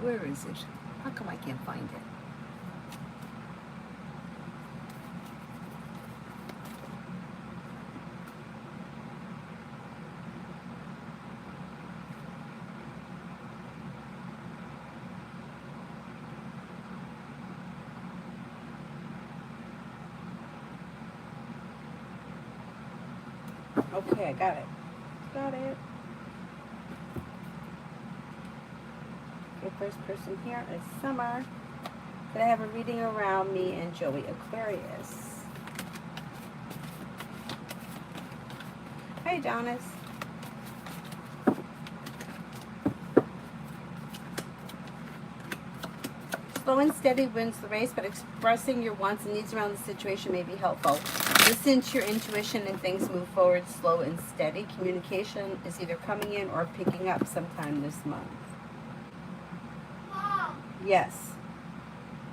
Where is it? How come I can't find it? Okay, I got it. Got it. Okay, first person here is Summer. Could I have a reading around me and Joey Aquarius? Hi, Donis. Slow and steady wins the race, but expressing your wants and needs around the situation may be helpful. Listen to your intuition and things move forward slow and steady. Communication is either coming in or picking up sometime this month. Mom, Yes.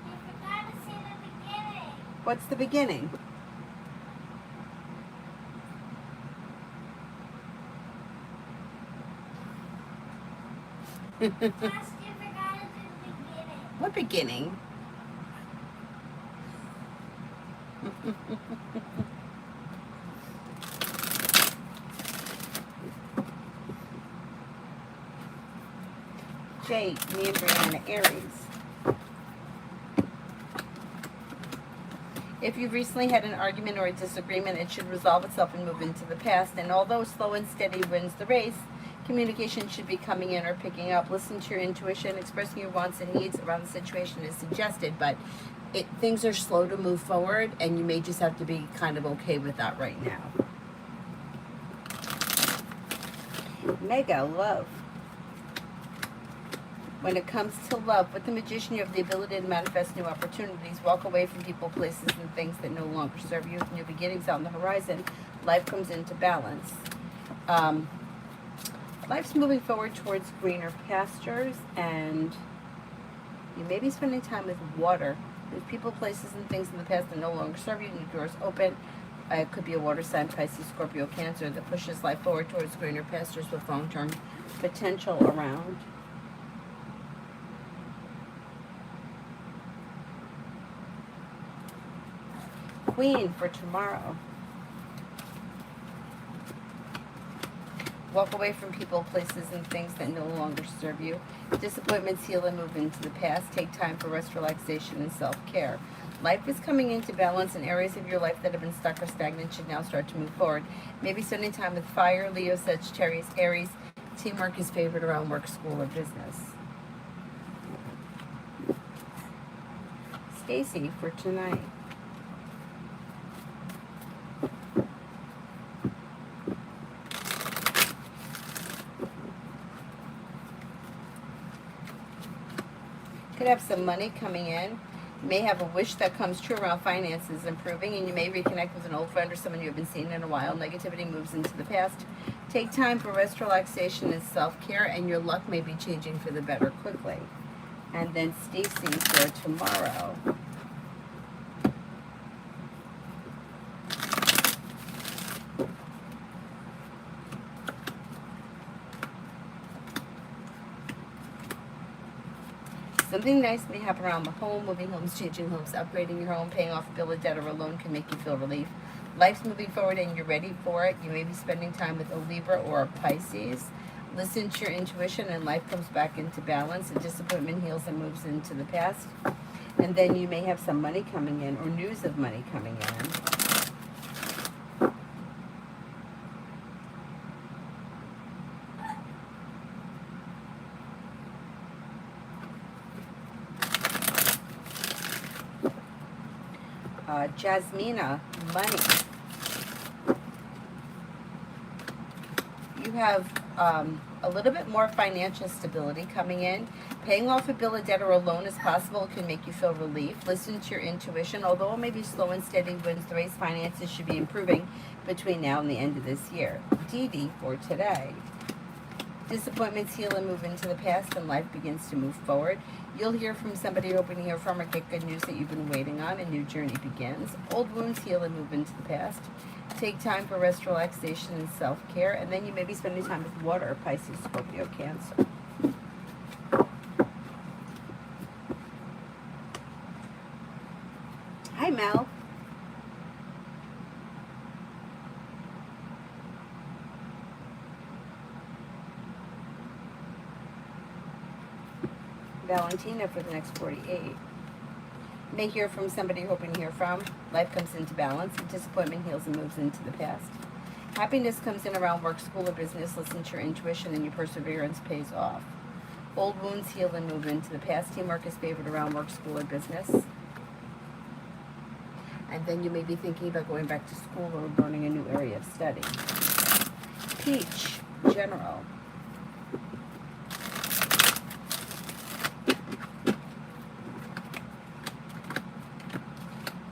you forgot to say the beginning. What's the beginning? First, you forgot to do the beginning. What beginning? Jake, me and Brianna, Aries. If you've recently had an argument or a disagreement, it should resolve itself and move into the past. And although slow and steady wins the race, communication should be coming in or picking up. Listen to your intuition. Expressing your wants and needs around the situation is suggested, but things are slow to move forward, and you may just have to be kind of okay with that right now. Mega love. When it comes to love, with the Magician, you have the ability to manifest new opportunities. Walk away from people, places, and things that no longer serve you. New beginnings on the horizon. Life comes into balance. Life's moving forward towards greener pastures, and you may be spending time with water. There's people, places, and things in the past that no longer serve you. New doors open. It could be a water sign, Pisces, Scorpio, Cancer, that pushes life forward towards greener pastures with long-term potential around. Queen for tomorrow. Walk away from people, places, and things that no longer serve you. Disappointments heal and move into the past. Take time for rest, relaxation, and self-care. Life is coming into balance, and areas of your life that have been stuck or stagnant should now start to move forward. Maybe spending time with fire, Leo, Sagittarius, Aries. Teamwork is favored around work, school, or business. Stacy for tonight. Could have some money coming in. You may have a wish that comes true around finances improving, and you may reconnect with an old friend or someone you haven't seen in a while. Negativity moves into the past. Take time for rest, relaxation, and self-care, and your luck may be changing for the better quickly. And then Stacy for tomorrow. Something nice may happen around the home. Moving homes, changing homes, upgrading your home, paying off a bill of debt or a loan can make you feel relief. Life's moving forward and you're ready for it. You may be spending time with a Libra or a Pisces. Listen to your intuition and life comes back into balance. And disappointment heals and moves into the past. And then you may have some money coming in or news of money coming in. Jasmina, money. You have a little bit more financial stability coming in. Paying off a bill of debt or a loan is possible. It can make you feel relief. Listen to your intuition. Although it may be slow and steady wins the race, finances should be improving between now and the end of this year. Dee Dee for today. Disappointments heal and move into the past, and life begins to move forward. You'll hear from somebody you're hoping to hear from or get good news that you've been waiting on. A new journey begins. Old wounds heal and move into the past. Take time for rest, relaxation, and self-care. And then you may be spending time with water, Pisces, Scorpio, Cancer. Valentina for the next 48. May hear from somebody you're hoping to hear from. Life comes into balance. Disappointment heals and moves into the past. Happiness comes in around work, school, or business. Listen to your intuition and your perseverance pays off. Old wounds heal and move into the past. Teamwork is favored around work, school, or business. And then you may be thinking about going back to school or learning a new area of study. Peach, general.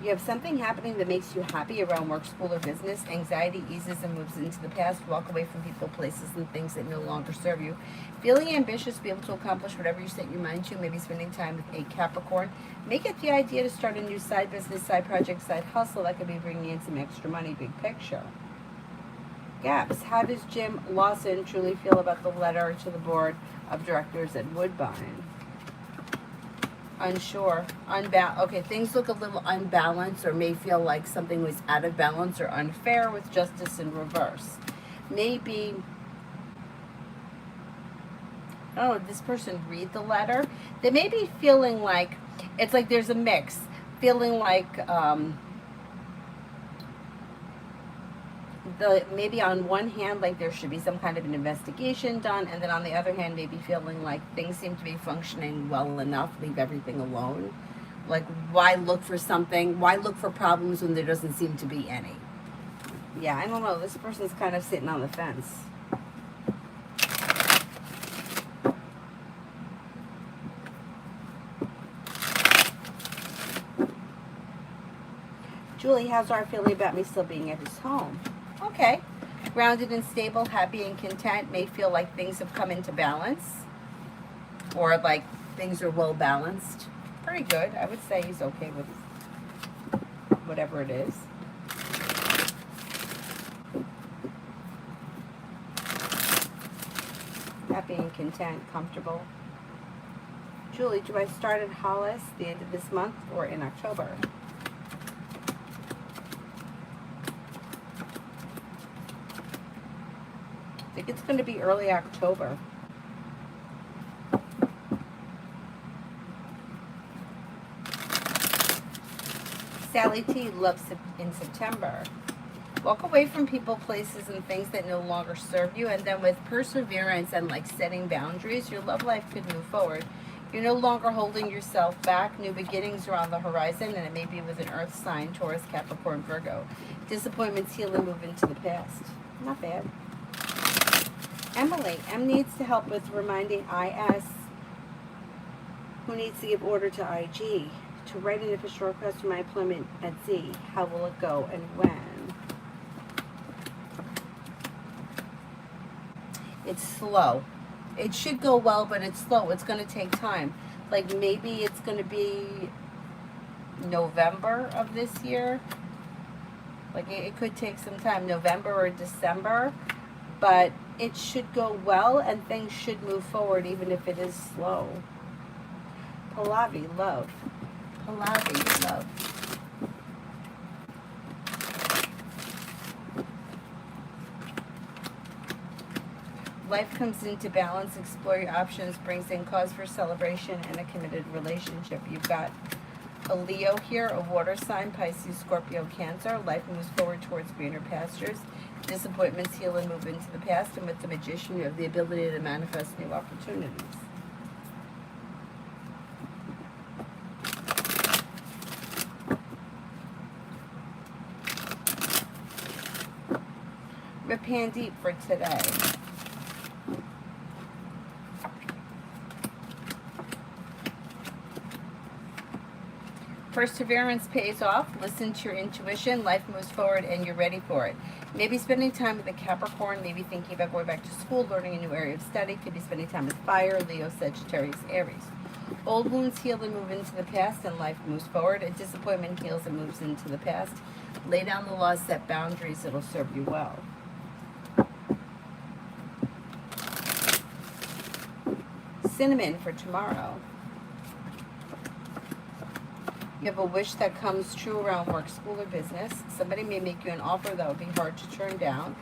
You have something happening that makes you happy around work, school, or business. Anxiety eases and moves into the past. Walk away from people, places, and things that no longer serve you. Feeling ambitious, be able to accomplish whatever you set your mind to. Maybe spending time with a Capricorn. Make it the idea to start a new side business, side project, side hustle that could be bringing in some extra money. Big picture. Gaps. How does Jim Lawson truly feel about the letter to the board of directors at Woodbine? Unsure, okay, things look a little unbalanced or may feel like something was out of balance or unfair with justice in reverse. Maybe, I don't know, did this person read the letter? They may be feeling like, it's like there's a mix, feeling like, maybe on one hand, like there should be some kind of an investigation done, and then on the other hand, maybe feeling like things seem to be functioning well enough, leave everything alone. Like, why look for something? Why look for problems when there doesn't seem to be any? Yeah, I don't know. This person's kind of sitting on the fence. Julie, how's our feeling about me still being at his home? Okay. Grounded and stable, happy and content, may feel like things have come into balance. Or like things are well balanced. Pretty good. I would say he's okay with whatever it is. Happy and content, comfortable. Julie, do I start at Hollis the end of this month or in October? I think it's going to be early October. Sally T loves in September. Walk away from people, places, and things that no longer serve you, and then with perseverance and like setting boundaries, your love life could move forward. You're no longer holding yourself back. New beginnings are on the horizon, and it may be with an earth sign, Taurus, Capricorn, Virgo. Disappointments heal and move into the past. Not bad. Emily, M needs to help with reminding IS, who needs to give order to IG, to write an official request for my employment at Z. How will it go and when? It's slow. It should go well, but it's slow. It's going to take time. Like maybe it's going to be November of this year. Like it could take some time, November or December, but it should go well and things should move forward even if it is slow. Pallavi, love. Pallavi, love. Life comes into balance, explore your options, brings in cause for celebration and a committed relationship. You've got a Leo here, a water sign, Pisces, Scorpio, Cancer. Life moves forward towards greener pastures. Disappointments heal and move into the past. And with the Magician, you have the ability to manifest new opportunities. Rip Hand Deep for today. Perseverance pays off. Listen to your intuition. Life moves forward and you're ready for it. Maybe spending time with a Capricorn. Maybe thinking about going back to school, learning a new area of study. Could be spending time with fire, Leo, Sagittarius, Aries. Old wounds heal and move into the past and life moves forward. A disappointment heals and moves into the past. Lay down the law, set boundaries. It'll serve you well. Cinnamon for tomorrow. You have a wish that comes true around work, school, or business. Somebody may make you an offer that would be hard to turn down.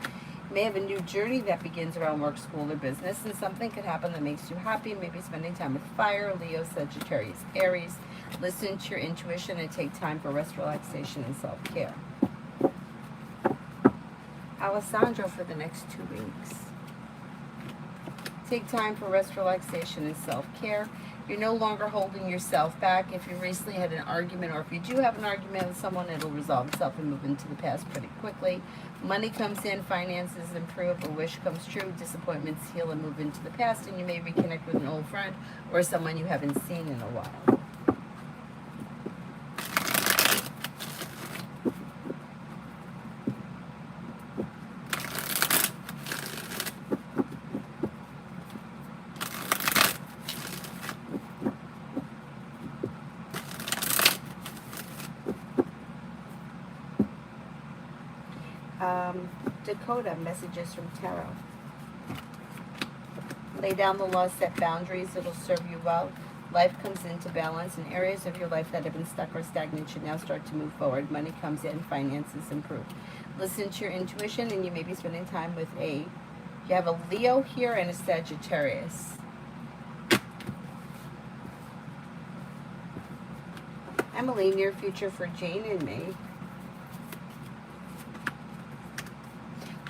You may have a new journey that begins around work, school, or business, and something could happen that makes you happy. Maybe spending time with fire, Leo, Sagittarius, Aries. Listen to your intuition and take time for rest, relaxation, and self-care. Alessandro for the next 2 weeks. Take time for rest, relaxation, and self-care. You're no longer holding yourself back. If you recently had an argument, or if you do have an argument with someone, it'll resolve itself and move into the past pretty quickly. Money comes in, finances improve, a wish comes true, disappointments heal and move into the past, and you may reconnect with an old friend or someone you haven't seen in a while. Dakota, messages from tarot. Lay down the law, set boundaries, it'll serve you well. Life comes into balance, and areas of your life that have been stuck or stagnant should now start to move forward. Money comes in, finances improve. Listen to your intuition, and you may be spending time with you have a Leo here and a Sagittarius. Emily, near future for Jane and me.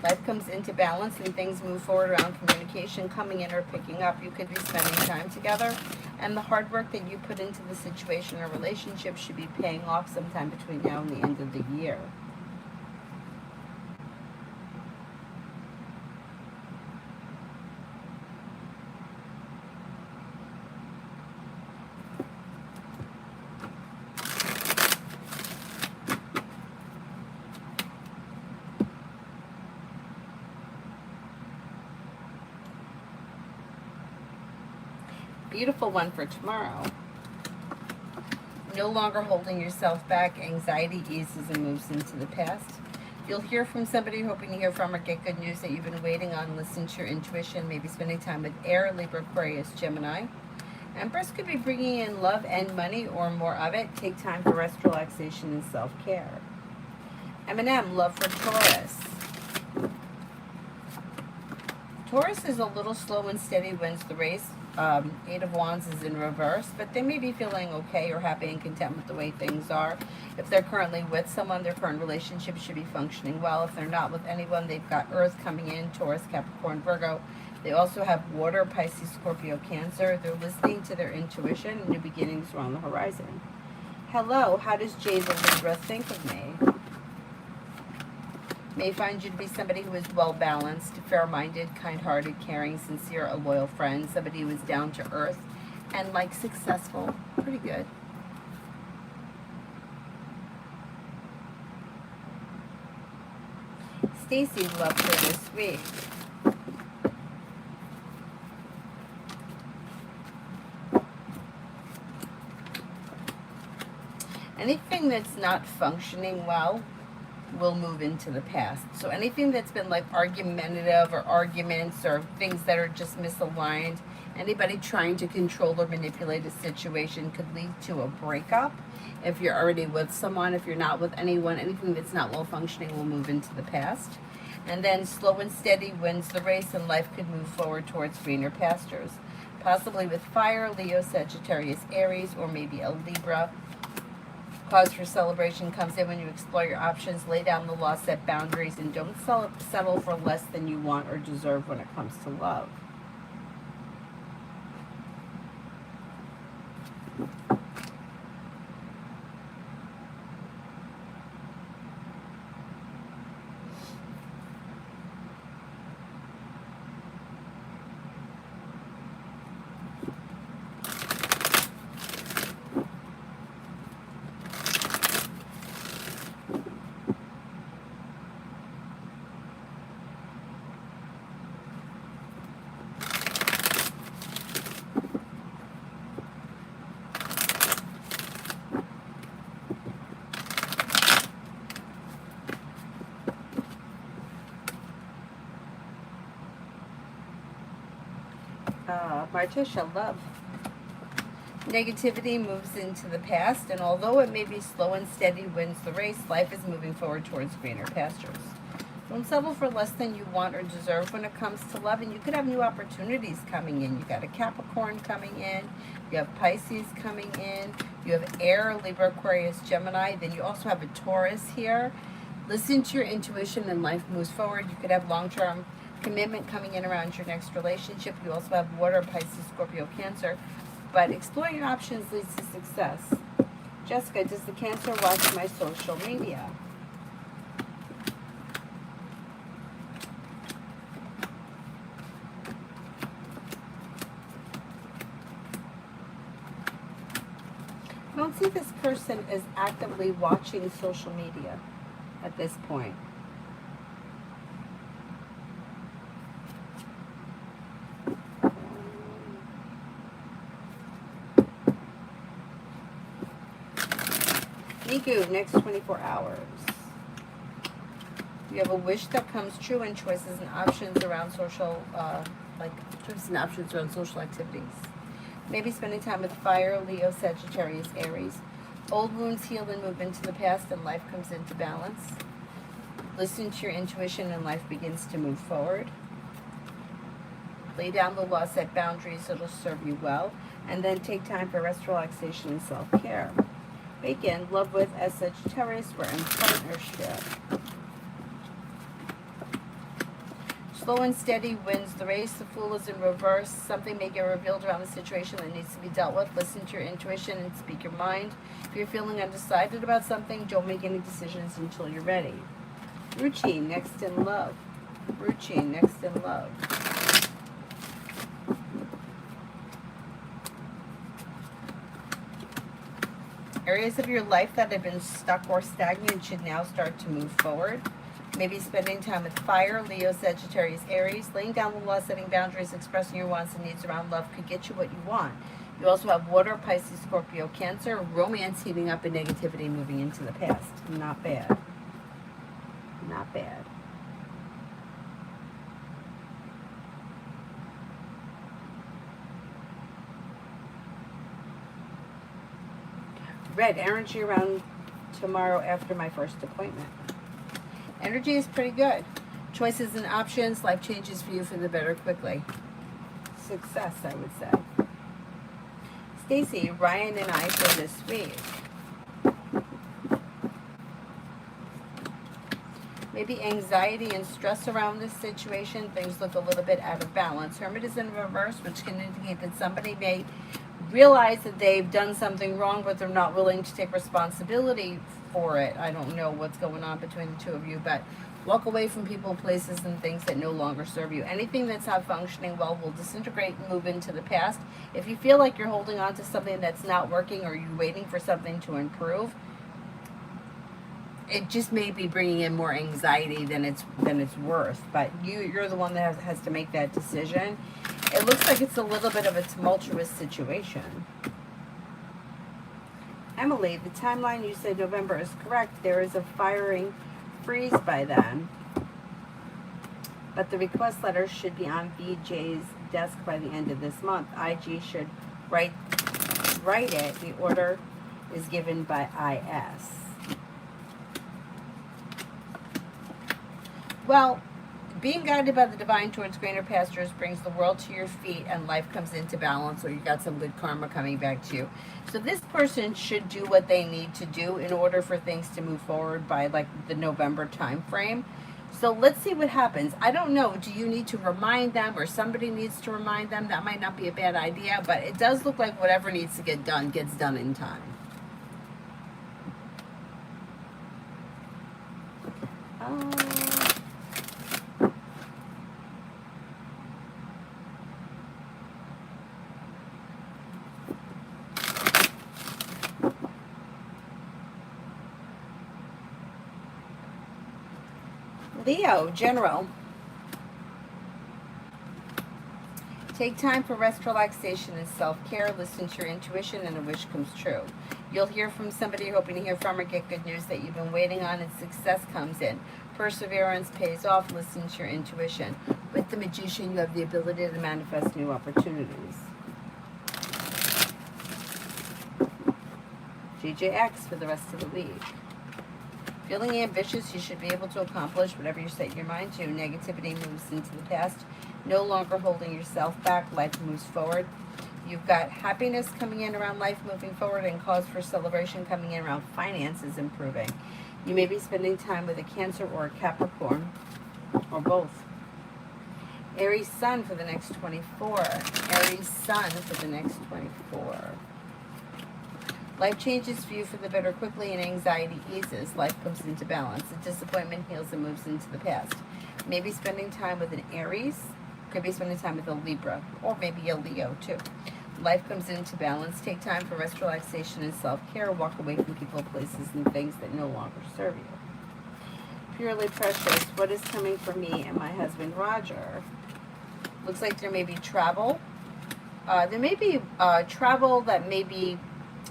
Life comes into balance and things move forward around communication, coming in or picking up. You could be spending time together, and the hard work that you put into the situation or relationship should be paying off sometime between now and the end of the year. Beautiful one for tomorrow. No longer holding yourself back. Anxiety eases and moves into the past. You'll hear from somebody you're hoping to hear from or get good news that you've been waiting on. Listen to your intuition. Maybe spending time with Air, Libra, Aquarius, Gemini. Empress could be bringing in love and money or more of it. Take time for rest, relaxation, and self-care. M&M, love for Taurus. Taurus is a little slow and steady, wins the race. 8 of Wands is in reverse, but they may be feeling okay or happy and content with the way things are. If they're currently with someone, their current relationship should be functioning well. If they're not with anyone, they've got Earth coming in, Taurus, Capricorn, Virgo. They also have water, Pisces, Scorpio, Cancer. They're listening to their intuition. New beginnings are on the horizon. Hello, how does Jade the Libra think of me? May find you to be somebody who is well-balanced, fair-minded, kind-hearted, caring, sincere, a loyal friend, somebody who is down to earth and successful. Pretty good. Stacy, love for this week. Anything that's not functioning well will move into the past. So anything that's been argumentative or arguments or things that are just misaligned, anybody trying to control or manipulate a situation could lead to a breakup. If you're already with someone, if you're not with anyone, anything that's not well functioning will move into the past. And then slow and steady wins the race, and life could move forward towards greener pastures. Possibly with fire, Leo, Sagittarius, Aries, or maybe a Libra. Cause for celebration comes in when you explore your options, lay down the law, set boundaries, and don't settle for less than you want or deserve when it comes to love. Martisha, love. Negativity moves into the past, and although it may be slow and steady wins the race, life is moving forward towards greener pastures. Don't settle for less than you want or deserve when it comes to love. And you could have new opportunities coming in. You got a Capricorn coming in. You have Pisces coming in. You have Air, Libra, Aquarius, Gemini. Then you also have a Taurus here. Listen to your intuition and life moves forward. You could have long-term commitment coming in around your next relationship. You also have Water, Pisces, Scorpio, Cancer. But exploring your options leads to success. Jessica, does the Cancer watch my social media? I don't see this person as actively watching social media at this point. Niku, next 24 hours. You have a wish that comes true and choices and options around social, choices and options around social activities. Maybe spending time with fire, Leo, Sagittarius, Aries. Old wounds heal and move into the past and life comes into balance. Listen to your intuition and life begins to move forward. Lay down the law, set boundaries, it'll serve you well. And then take time for rest, relaxation, and self-care. Again, love with as Sagittarius, we're in partnership. Slow and steady wins the race. The Fool is in reverse. Something may get revealed around the situation that needs to be dealt with. Listen to your intuition and speak your mind. If you're feeling undecided about something, don't make any decisions until you're ready. Ruchi, next in love. Ruchi, next in love. Areas of your life that have been stuck or stagnant should now start to move forward. Maybe spending time with fire, Leo, Sagittarius, Aries. Laying down the law, setting boundaries, expressing your wants and needs around love could get you what you want. You also have Water, Pisces, Scorpio, Cancer. Romance heating up and negativity moving into the past. Not bad. Not bad. Red, energy around tomorrow after my first appointment. Energy is pretty good. Choices and options, life changes for you for the better quickly. Success, I would say. Stacy, Ryan and I for this week. Maybe anxiety and stress around this situation. Things look a little bit out of balance. Hermit is in reverse, which can indicate that somebody may realize that they've done something wrong, but they're not willing to take responsibility for it. I don't know what's going on between the two of you, but walk away from people, places, and things that no longer serve you. Anything that's not functioning well will disintegrate and move into the past. If you feel like you're holding on to something that's not working or you're waiting for something to improve, it just may be bringing in more anxiety than it's worth. But you're the one that has to make that decision. It looks like it's a little bit of a tumultuous situation. Emily, the timeline you said November is correct. There is a firing freeze by then. But the request letter should be on VJ's desk by the end of this month. IG should write it. The order is given by IS. Well, being guided by the divine towards greener pastures brings the world to your feet and life comes into balance, or you got some good karma coming back to you. So this person should do what they need to do in order for things to move forward by like the November time frame. So let's see what happens. I don't know. Do you need to remind them or somebody needs to remind them? That might not be a bad idea, but it does look like whatever needs to get done gets done in time. Leo, general. Take time for rest, relaxation, and self-care. Listen to your intuition and a wish comes true. You'll hear from somebody you're hoping to hear from or get good news that you've been waiting on and success comes in. Perseverance pays off. Listen to your intuition. With the Magician, you have the ability to manifest new opportunities. GJX for the rest of the week. Feeling ambitious, you should be able to accomplish whatever you set your mind to. Negativity moves into the past. No longer holding yourself back. Life moves forward. You've got happiness coming in around life moving forward and cause for celebration coming in around finances improving. You may be spending time with a Cancer or a Capricorn or both. Aries Sun for the next 24. Aries Sun for the next 24. Life changes for you for the better quickly and anxiety eases. Life comes into balance. The disappointment heals and moves into the past. Maybe spending time with an Aries. Could be spending time with a Libra. Or maybe a Leo too. Life comes into balance. Take time for rest, relaxation, and self-care. Walk away from people, places, and things that no longer serve you. Purely Precious. What is coming for me and my husband Roger? Looks like there may be travel. There may be travel that may be...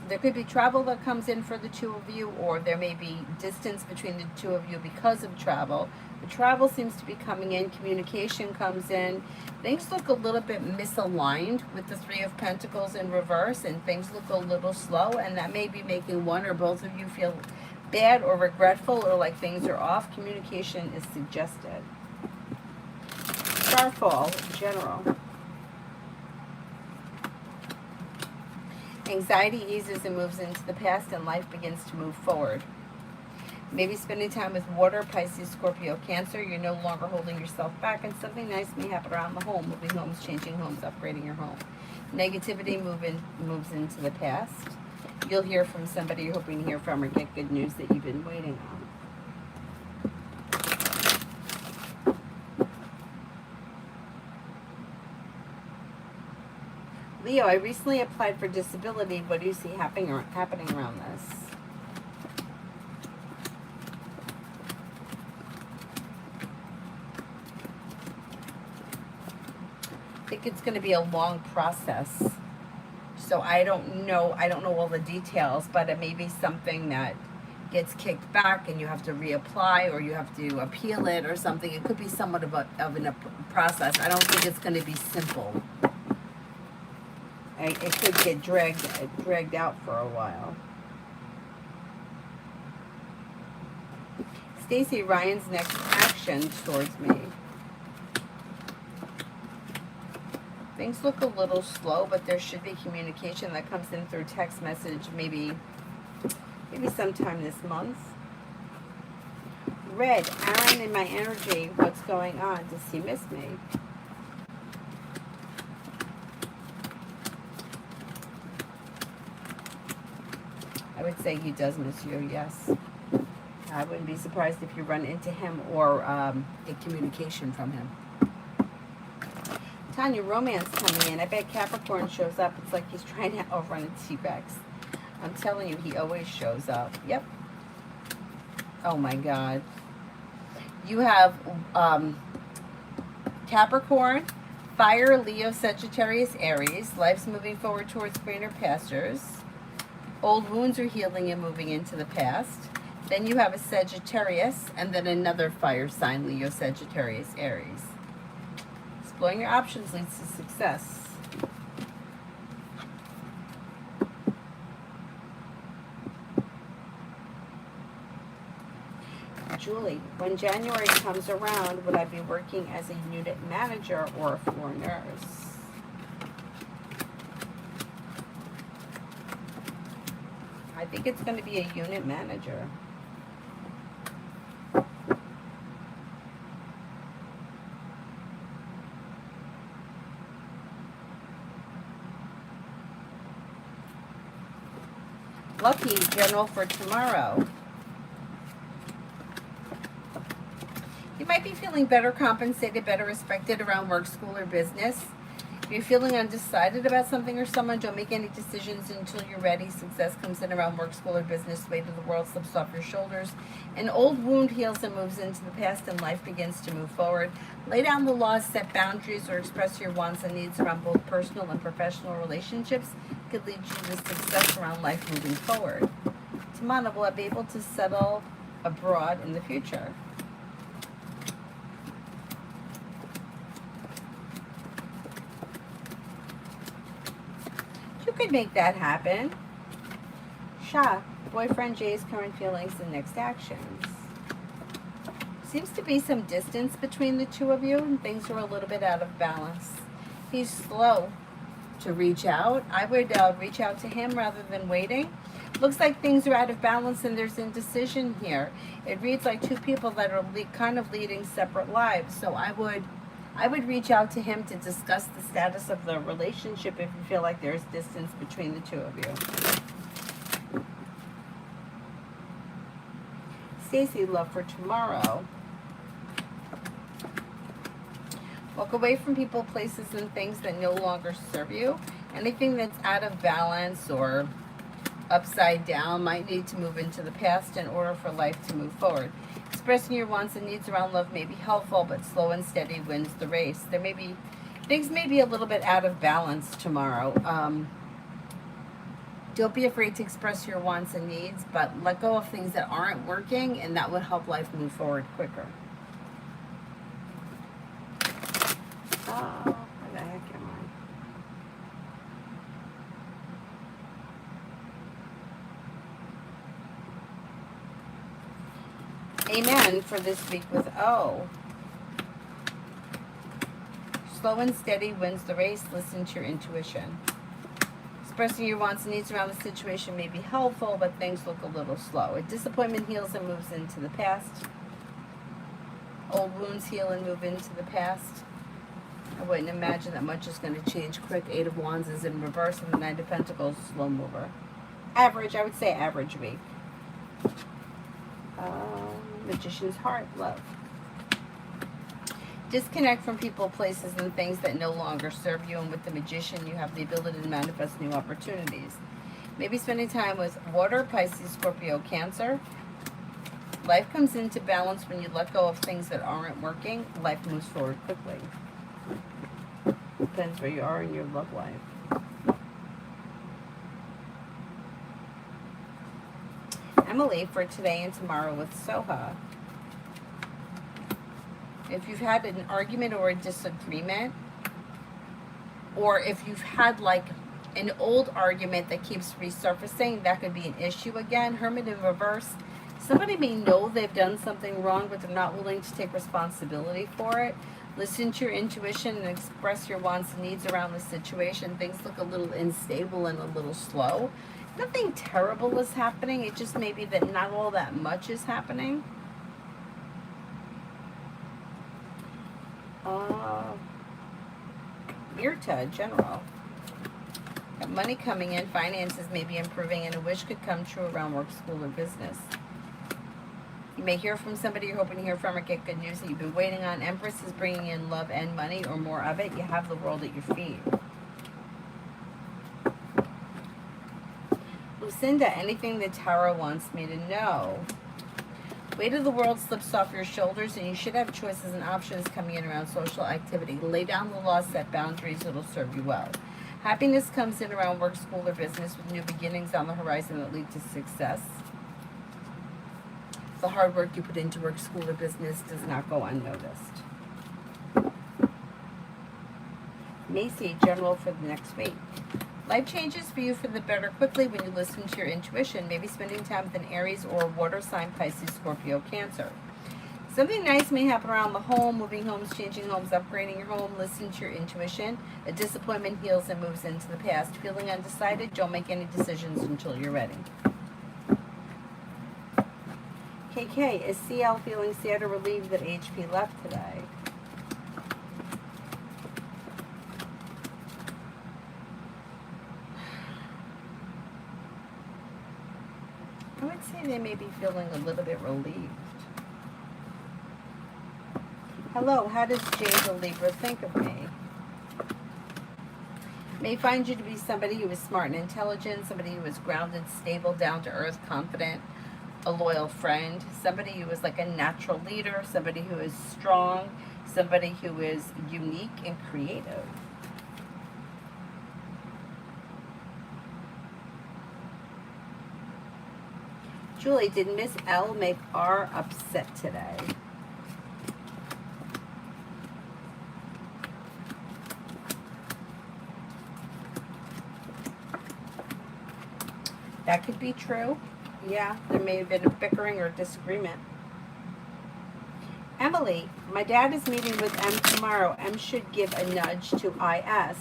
There could be travel that comes in for the two of you, or there may be distance between the two of you because of travel. The travel seems to be coming in. Communication comes in. Things look a little bit misaligned with the Three of Pentacles in reverse, and things look a little slow, and that may be making one or both of you feel bad or regretful or like things are off. Communication is suggested. Starfall, general. Anxiety eases and moves into the past, and life begins to move forward. Maybe spending time with water, Pisces, Scorpio, Cancer. You're no longer holding yourself back, and something nice may happen around the home. Moving homes, changing homes, upgrading your home. Negativity moves into the past. You'll hear from somebody you're hoping to hear from, or get good news that you've been waiting on. Leo, I recently applied for disability. What do you see happening around this? I think it's going to be a long process. So I don't know all the details, but it may be something that gets kicked back and you have to reapply, or you have to appeal it or something. It could be somewhat of a process. I don't think it's going to be simple. It could get dragged out for a while. Stacey, Ryan's next action towards me. Things look a little slow, but there should be communication that comes in through text message, maybe sometime this month. Red, Aaron in my energy, what's going on? Does he miss me? I would say he does miss you, yes. I wouldn't be surprised if you run into him or get communication from him. Tanya, romance coming in. I bet Capricorn shows up. It's like he's trying to outrun a T-Rex. I'm telling you, he always shows up. Yep. Oh my God. You have Capricorn, Fire, Leo, Sagittarius, Aries. Life's moving forward towards greener pastures. Old wounds are healing and moving into the past. Then you have a Sagittarius, and then another fire sign, Leo, Sagittarius, Aries. Exploring your options leads to success. Julie, when January comes around, would I be working as a unit manager or a floor nurse? I think it's going to be a unit manager. Lucky, general for tomorrow. You might be feeling better compensated, better respected around work, school, or business. If you're feeling undecided about something or someone, don't make any decisions until you're ready. Success comes in around work, school, or business. Weight of the world slips off your shoulders. An old wound heals and moves into the past, and life begins to move forward. Lay down the laws, set boundaries, or express your wants and needs around both personal and professional relationships. Could lead you to success around life moving forward. Tamana, will I be able to settle abroad in the future? You could make that happen. Sha, Boyfriend Jay's current feelings and next actions. Seems to be some distance between the two of you, and things are a little bit out of balance. He's slow to reach out. I would reach out to him rather than waiting. Looks like things are out of balance and there's indecision here. It reads like two people that are kind of leading separate lives. So I would reach out to him to discuss the status of the relationship if you feel like there's distance between the two of you. Stacy, love for tomorrow. Walk away from people, places, and things that no longer serve you. Anything that's out of balance or upside down might need to move into the past in order for life to move forward. Expressing your wants and needs around love may be helpful, but slow and steady wins the race. Things may be a little bit out of balance tomorrow. Don't be afraid to express your wants and needs, but let go of things that aren't working, and that would help life move forward quicker. Oh, where the heck am I? Amen for this week with O. Slow and steady wins the race. Listen to your intuition. Expressing your wants and needs around the situation may be helpful, but things look a little slow. A disappointment heals and moves into the past. Old wounds heal and move into the past. I wouldn't imagine that much is going to change quick. Eight of Wands is in reverse, and the Knight of Pentacles, slow mover. Average, I would say average week. Magician's heart, love. Disconnect from people, places, and things that no longer serve you, and with the Magician, you have the ability to manifest new opportunities. Maybe spending time with water, Pisces, Scorpio, Cancer. Life comes into balance when you let go of things that aren't working. Life moves forward quickly. Depends where you are in your love life. Emily for today and tomorrow with Soha. If you've had an argument or a disagreement, or if you've had like an old argument that keeps resurfacing, that could be an issue again. Hermit in reverse. Somebody may know they've done something wrong, but they're not willing to take responsibility for it. Listen to your intuition and express your wants and needs around the situation. Things look a little unstable and a little slow. Nothing terrible is happening. It just may be that not all that much is happening. Mirta, general. Got money coming in, finances may be improving, and a wish could come true around work, school, or business. You may hear from somebody you're hoping to hear from or get good news that you've been waiting on. Empress is bringing in love and money, or more of it. You have the world at your feet. Lucinda, anything the tarot wants me to know. Weight of the world slips off your shoulders, and you should have choices and options coming in around social activity. Lay down the law, set boundaries, it'll serve you well. Happiness comes in around work, school, or business with new beginnings on the horizon that lead to success. The hard work you put into work, school, or business does not go unnoticed. Macy, general for the next week. Life changes for you for the better quickly when you listen to your intuition. Maybe spending time with an Aries or water sign, Pisces, Scorpio, Cancer. Something nice may happen around the home, moving homes, changing homes, upgrading your home. Listen to your intuition. A disappointment heals and moves into the past. Feeling undecided? Don't make any decisions until you're ready. KK, is CL feeling sad or relieved that HP left today? I would say they may be feeling a little bit relieved. Hello, how does Jay the Libra think of me? May find you to be somebody who is smart and intelligent, somebody who is grounded, stable, down to earth, confident, a loyal friend, somebody who is like a natural leader, somebody who is strong, somebody who is unique and creative. Julie, did Miss L make R upset today? That could be true. Yeah, there may have been a bickering or disagreement. Emily, my dad is meeting with M tomorrow. M should give a nudge to IS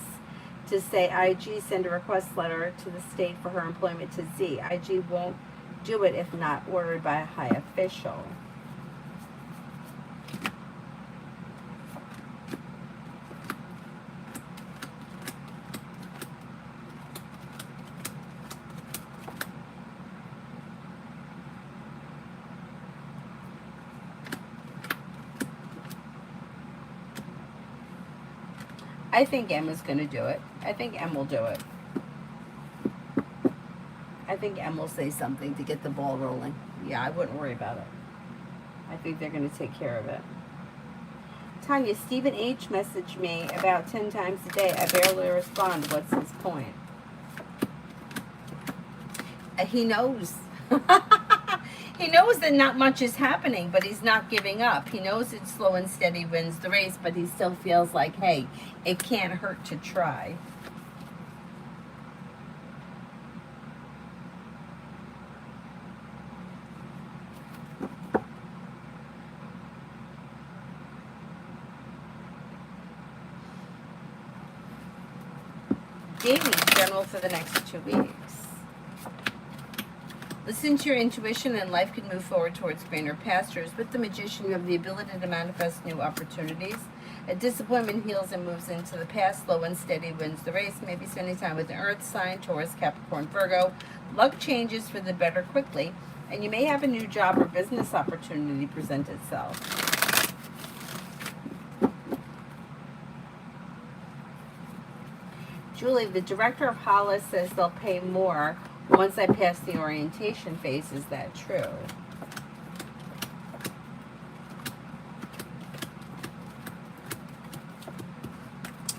to say IG send a request letter to the state for her employment to Z. IG won't do it if not ordered by a high official. I think M is going to do it. I think M will do it. I think M will say something to get the ball rolling. Yeah, I wouldn't worry about it. I think they're going to take care of it. Tanya, Stephen H. messaged me about 10 times a day. I barely respond. What's his point? He knows. He knows that not much is happening, but he's not giving up. He knows it's slow and steady wins the race, but he still feels like, hey, it can't hurt to try. Daily general for the next 2 weeks. Listen to your intuition and life can move forward towards greener pastures. With the Magician, you have the ability to manifest new opportunities. A disappointment heals and moves into the past. Slow and steady wins the race. Maybe spending time with an earth sign, Taurus, Capricorn, Virgo. Luck changes for the better quickly, and you may have a new job or business opportunity present itself. Julie, the director of Hollis says they'll pay more once I pass the orientation phase. Is that true?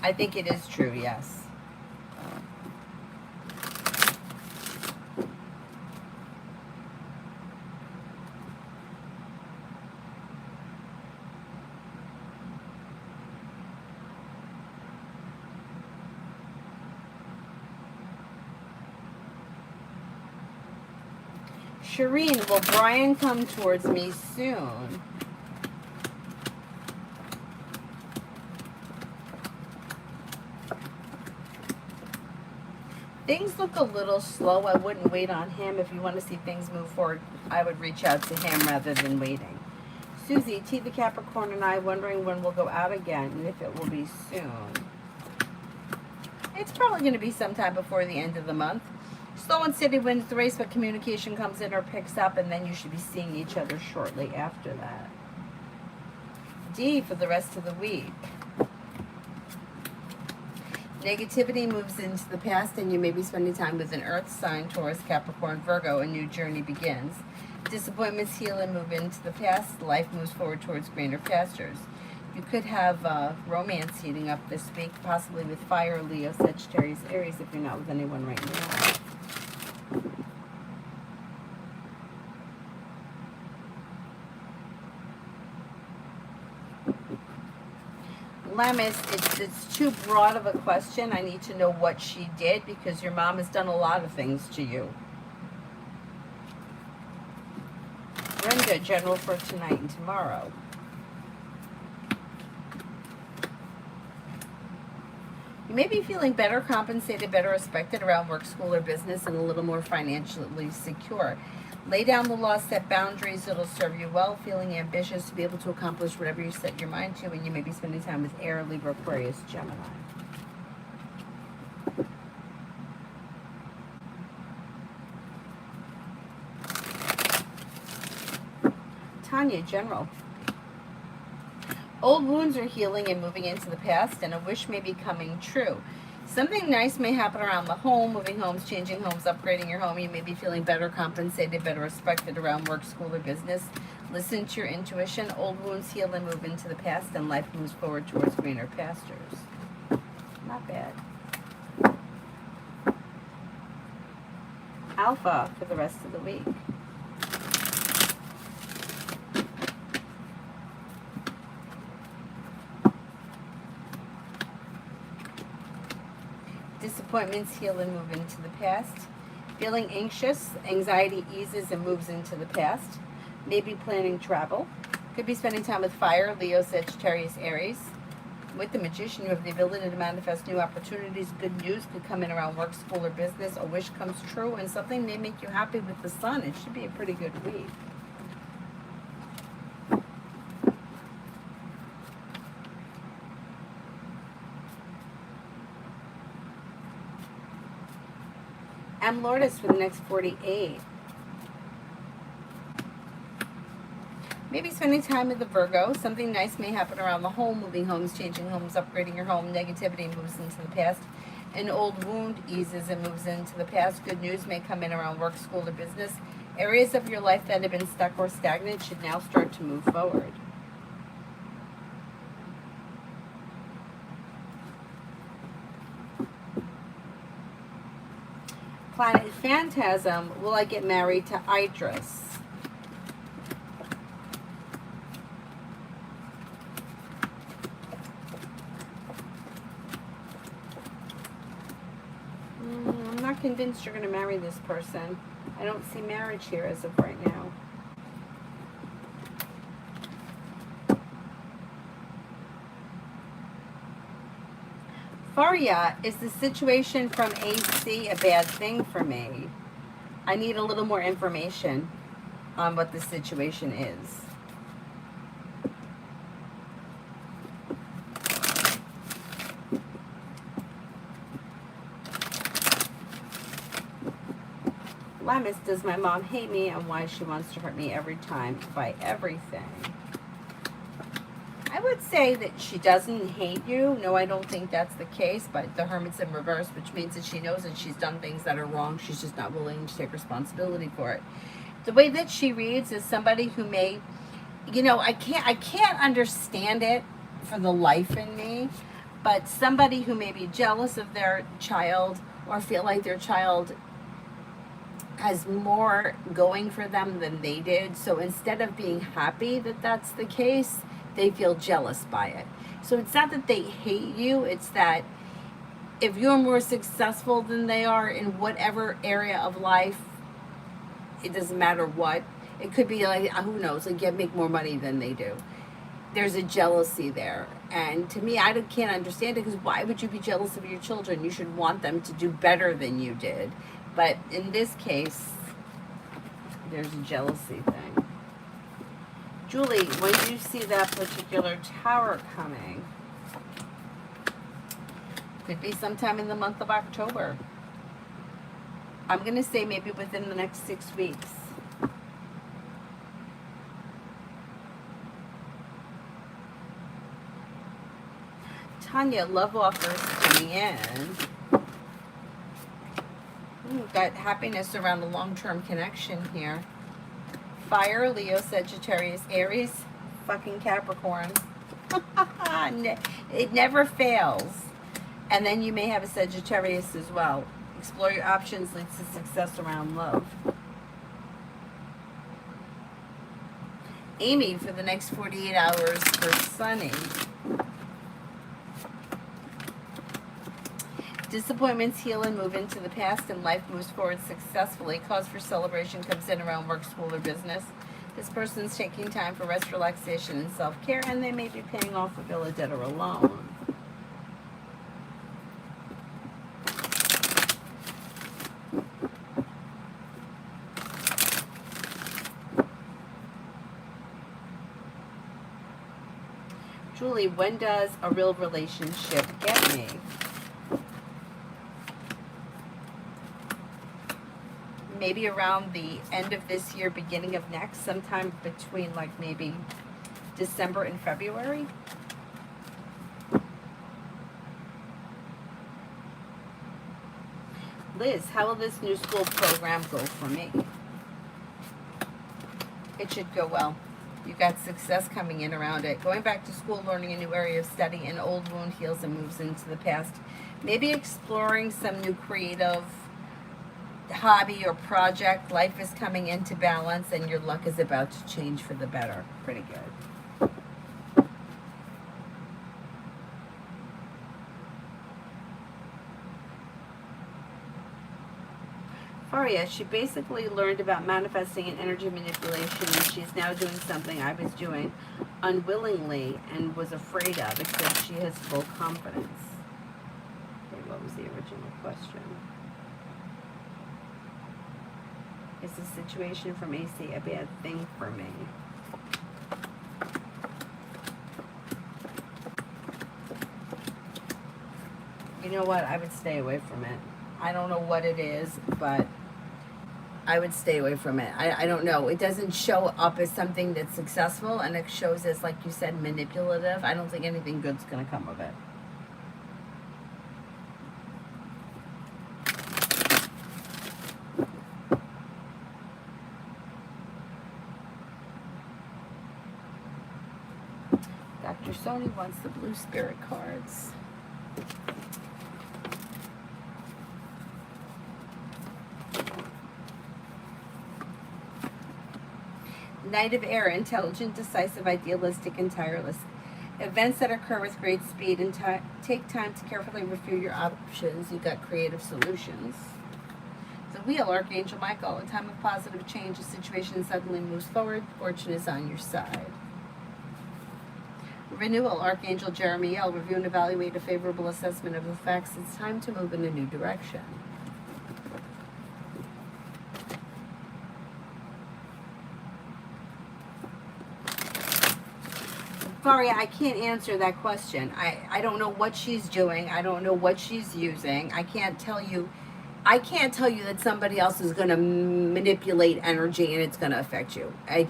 I think it is true, yes. Shireen, will Brian come towards me soon? Things look a little slow. I wouldn't wait on him. If you want to see things move forward, I would reach out to him rather than waiting. Susie, T the Capricorn and I wondering when we'll go out again and if it will be soon. It's probably going to be sometime before the end of the month. Slow and steady wins the race, but communication comes in or picks up, and then you should be seeing each other shortly after that. D for the rest of the week. Negativity moves into the past, and you may be spending time with an earth sign, Taurus, Capricorn, Virgo. A new journey begins. Disappointments heal and move into the past. Life moves forward towards greener pastures. You could have romance heating up this week, possibly with fire, Leo, Sagittarius, Aries, if you're not with anyone right now. Lemus, it's too broad of a question. I need to know what she did because your mom has done a lot of things to you. Brenda, general for tonight and tomorrow. You may be feeling better compensated, better respected around work, school, or business, and a little more financially secure. Lay down the law, set boundaries, it'll serve you well. Feeling ambitious to be able to accomplish whatever you set your mind to, and you may be spending time with Air, Libra, Aquarius, Gemini. Tanya, general. Old wounds are healing and moving into the past, and a wish may be coming true. Something nice may happen around the home, moving homes, changing homes, upgrading your home. You may be feeling better compensated, better respected around work, school, or business. Listen to your intuition. Old wounds heal and move into the past, and life moves forward towards greener pastures. Not bad. Alpha for the rest of the week. Disappointments heal and move into the past. Feeling anxious, anxiety eases and moves into the past. Maybe planning travel. Could be spending time with fire, Leo, Sagittarius, Aries. With the Magician, you have the ability to manifest new opportunities. Good news could come in around work, school, or business. A wish comes true, and something may make you happy with the Sun. It should be a pretty good week. I'm Lourdes for the next 48. Maybe spending time with the Virgo. Something nice may happen around the home. Moving homes, changing homes, upgrading your home. Negativity moves into the past. An old wound eases and moves into the past. Good news may come in around work, school, or business. Areas of your life that have been stuck or stagnant should now start to move forward. Planet Phantasm, will I get married to Idris? I'm not convinced you're going to marry this person. I don't see marriage here as of right now. Faria, is the situation from AC a bad thing for me? I need a little more information on what the situation is. Lamis, does my mom hate me, and why she wants to hurt me every time by everything? I would say that she doesn't hate you. No, I don't think that's the case, but the Hermit's in reverse, which means that she knows that she's done things that are wrong. She's just not willing to take responsibility for it. The way that she reads is somebody who may, I can't understand it for the life in me, but somebody who may be jealous of their child or feel like their child has more going for them than they did. So instead of being happy that that's the case, they feel jealous by it. So it's not that they hate you, it's that if you're more successful than they are in whatever area of life, it doesn't matter what. It could be like, who knows, like you make more money than they do. There's a jealousy there. And to me, I can't understand it, because why would you be jealous of your children? You should want them to do better than you did. But in this case, there's a jealousy thing. Julie, when do you see that particular tower coming? Could be sometime in the month of October. I'm going to say maybe within the next 6 weeks. Tanya, love offers coming in. Got happiness around a long-term connection here. Fire, Leo, Sagittarius, Aries, fucking Capricorn. It never fails. And then you may have a Sagittarius as well. Explore your options, leads to success around love. Amy, for the next 48 hours for Sunny. Disappointments heal and move into the past, and life moves forward successfully. Cause for celebration comes in around work, school, or business. This person's taking time for rest, relaxation, and self-care, and they may be paying off a bill of debt or a loan. Julie, when does a real relationship get me? Maybe around the end of this year, beginning of next, sometime between like maybe December and February. Liz, how will this new school program go for me? It should go well. You got success coming in around it. Going back to school, learning a new area of study, an old wound heals and moves into the past. Maybe exploring some new creative hobby or project. Life is coming into balance, and your luck is about to change for the better. Pretty good. Faria, she basically learned about manifesting and energy manipulation, and she's now doing something I was doing unwillingly and was afraid of, except she has full confidence. Okay, what was the original question? Is the situation from AC a bad thing for me? You know what? I would stay away from it. I don't know what it is, but I would stay away from it. I don't know. It doesn't show up as something that's successful, and it shows as, like you said, manipulative. I don't think anything good's going to come of it. Dr. Sony wants the blue spirit cards. Knight of Air, intelligent, decisive, idealistic, and tireless. Events that occur with great speed and take time to carefully review your options. You got creative solutions. The Wheel, Archangel Michael, a time of positive change. A situation suddenly moves forward. Fortune is on your side. Renewal, Archangel Jeremiel, review and evaluate a favorable assessment of the facts. It's time to move in a new direction. Faria, I can't answer that question. I don't know what she's doing. I don't know what she's using. I can't tell you that somebody else is going to manipulate energy and it's going to affect you. I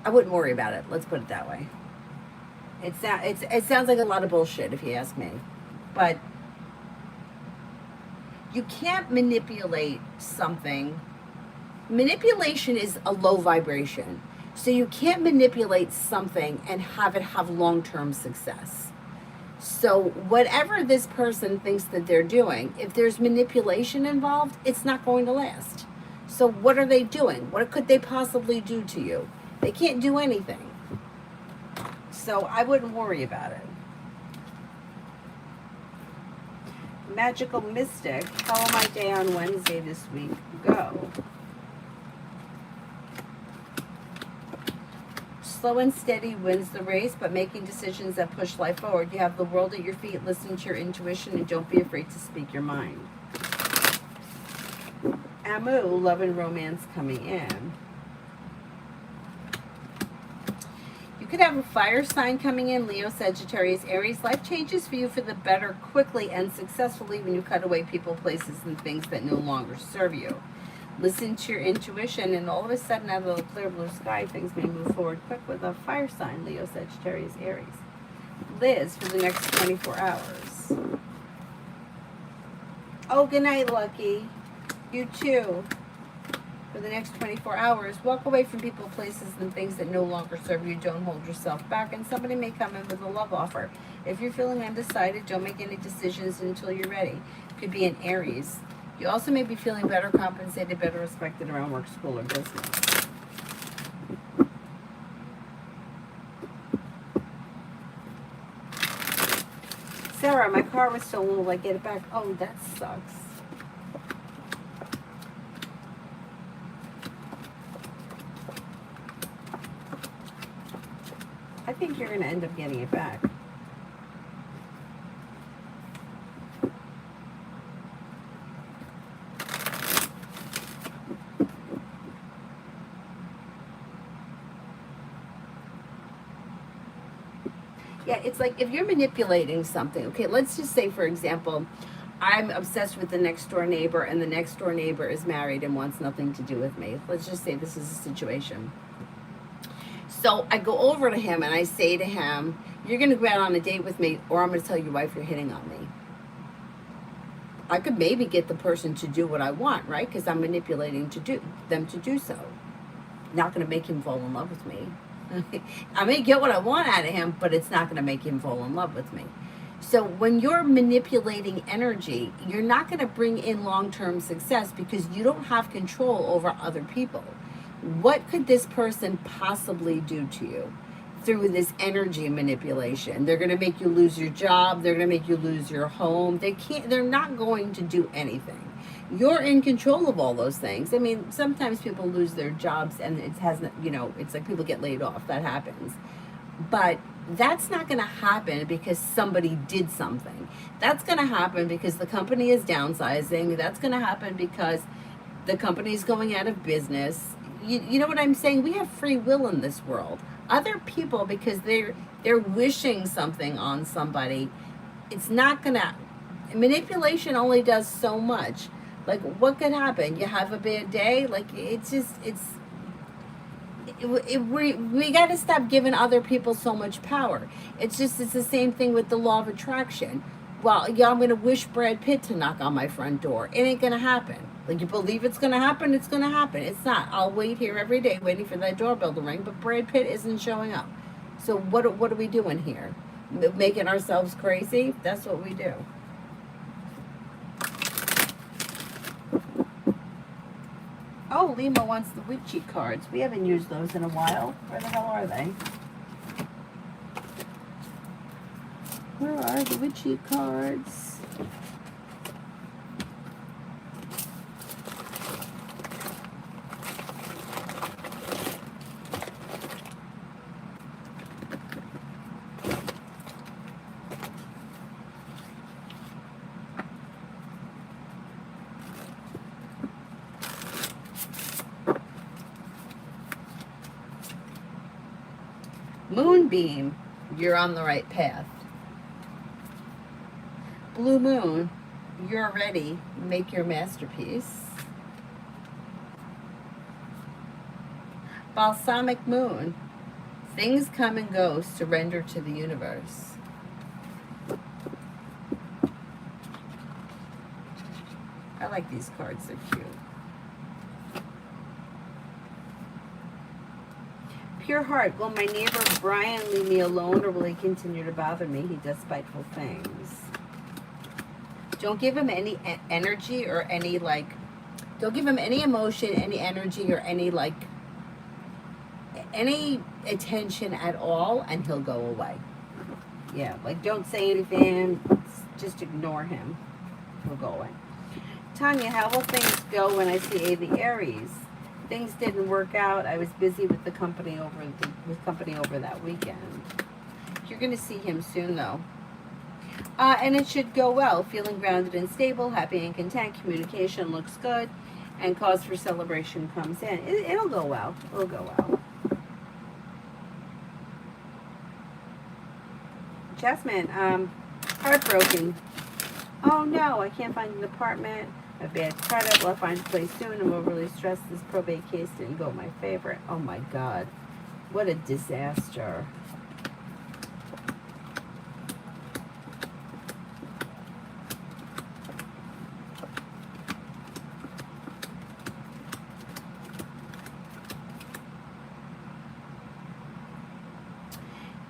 wouldn't worry about it. Let's put it that way. It sounds like a lot of bullshit if you ask me. But you can't manipulate something. Manipulation is a low vibration. So you can't manipulate something and have it have long-term success. So whatever this person thinks that they're doing, if there's manipulation involved, it's not going to last. So what are they doing? What could they possibly do to you? They can't do anything. So I wouldn't worry about it. Magical Mystic, how will my day on Wednesday this week go? Slow and steady wins the race, but making decisions that push life forward. You have the world at your feet. Listen to your intuition and don't be afraid to speak your mind. Amu, love and romance coming in. You could have a fire sign coming in, Leo, Sagittarius, Aries. Life changes for you for the better quickly and successfully when you cut away people, places, and things that no longer serve you. Listen to your intuition, and all of a sudden, out of the clear blue sky, things may move forward quick with a fire sign, Leo, Sagittarius, Aries. Liz, for the next 24 hours. Oh, good night, Lucky. You too. For the next 24 hours, walk away from people, places, and things that no longer serve you. Don't hold yourself back, and somebody may come in with a love offer. If you're feeling undecided, don't make any decisions until you're ready. It could be an Aries. You also may be feeling better compensated, better respected around work, school, or business. Sarah, my car was stolen. Will I get it back? Oh, that sucks. I think you're going to end up getting it back. Yeah, it's like if you're manipulating something, okay, let's just say, for example, I'm obsessed with the next door neighbor and the next door neighbor is married and wants nothing to do with me. Let's just say this is a situation. So I go over to him and I say to him, you're going to go out on a date with me or I'm going to tell your wife you're hitting on me. I could maybe get the person to do what I want, right? Because I'm manipulating them to do so. Not going to make him fall in love with me. I may get what I want out of him, but it's not going to make him fall in love with me. So when you're manipulating energy, you're not going to bring in long-term success because you don't have control over other people. What could this person possibly do to you? through this energy manipulation. They're going to make you lose your job. They're going to make you lose your home. They're not going to do anything. You're in control of all those things. I mean, sometimes people lose their jobs and it hasn't, it's like people get laid off. That happens. But that's not going to happen because somebody did something. That's going to happen because the company is downsizing. That's going to happen because the company is going out of business. You know what I'm saying? We have free will in this world. Other people, because they're wishing something on somebody, it's not going to. Manipulation only does so much. Like, what could happen? You have a bad day? Like, we got to stop giving other people so much power. It's the same thing with the law of attraction. Well, yeah, I'm going to wish Brad Pitt to knock on my front door. It ain't going to happen. Like, you believe it's going to happen, it's going to happen. It's not. I'll wait here every day waiting for that doorbell to ring, but Brad Pitt isn't showing up. So what are we doing here? Making ourselves crazy? That's what we do. Oh, Lima wants the witchy cards. We haven't used those in a while. Where the hell are they? Where are the witchy cards? Moonbeam, you're on the right path. Blue Moon, you're ready. Make your masterpiece. Balsamic Moon, things come and go. Surrender to the universe. I like these cards. They're cute. Pure Heart, will my neighbor Brian leave me alone, or will he continue to bother me? He does spiteful things. Don't give him any energy or any, don't give him any emotion, any energy, or any attention at all, and he'll go away. Yeah, don't say anything, just ignore him. He'll go away. Tanya, how will things go when I see the Aries? Things didn't work out. I was busy with company over that weekend. You're going to see him soon, though. And it should go well. Feeling grounded and stable, happy and content. Communication looks good, and cause for celebration comes in. It'll go well. It'll go well. Jasmine, heartbroken. Oh no, I can't find an apartment. A bad credit. Will I find a place soon? I'm overly stressed. This probate case didn't go my favorite. Oh my God. What a disaster.